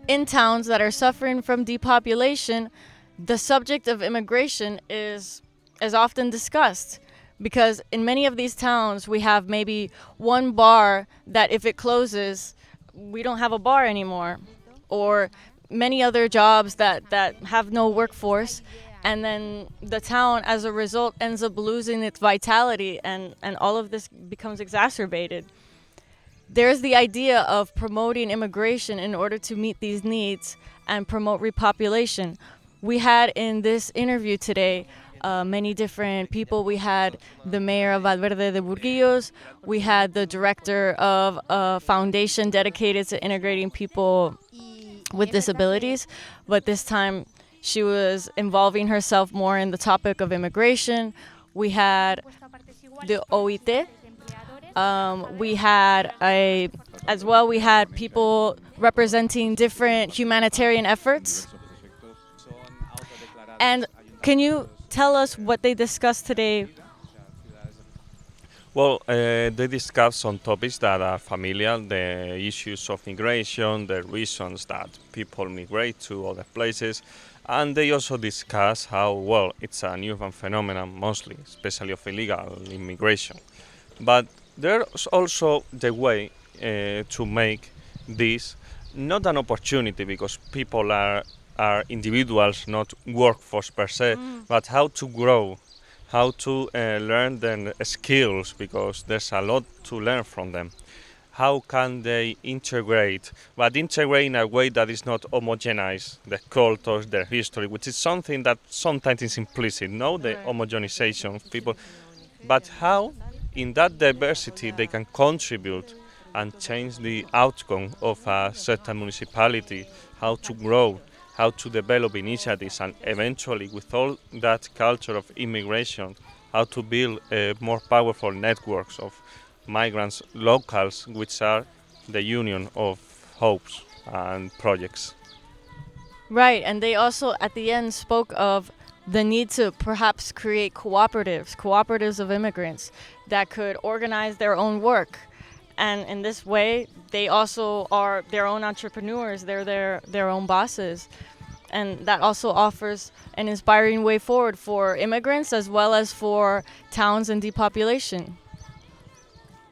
in towns that are suffering from depopulation, the subject of immigration is often discussed, because in many of these towns we have maybe one bar that if it closes, we don't have a bar anymore, or many other jobs that have no workforce, and then the town as a result ends up losing its vitality, and all of this becomes exacerbated. There's the idea of promoting immigration in order to meet these needs and promote repopulation. We had in this interview today many different people. We had the mayor of Valverde de Burguillos. We had the director of a foundation dedicated to integrating people with disabilities. But this time she was involving herself more in the topic of immigration. We had the OIT. We had we had people representing different humanitarian efforts. And can you tell us what they discussed today? Well, they discuss some topics that are familiar, the issues of migration, the reasons that people migrate to other places, and they also discuss how, well, it's an urban phenomenon mostly, especially of illegal immigration. But there's also the way to make this not an opportunity, because people are individuals, not workforce per se, but how to grow, how to learn the skills, because there's a lot to learn from them. How can they integrate, but integrate in a way that is not homogenize the cultures, their history, which is something that sometimes is implicit, no, the homogenization of people, but how in that diversity they can contribute and change the outcome of a certain municipality, how to grow, how to develop initiatives, and eventually, with all that culture of immigration, how to build more powerful networks of migrants, locals, which are the union of hopes and projects. Right, and they also at the end spoke of the need to perhaps create cooperatives of immigrants that could organize their own work. And in this way, they also are their own entrepreneurs, they're their own bosses. And that also offers an inspiring way forward for immigrants as well as for towns and depopulation.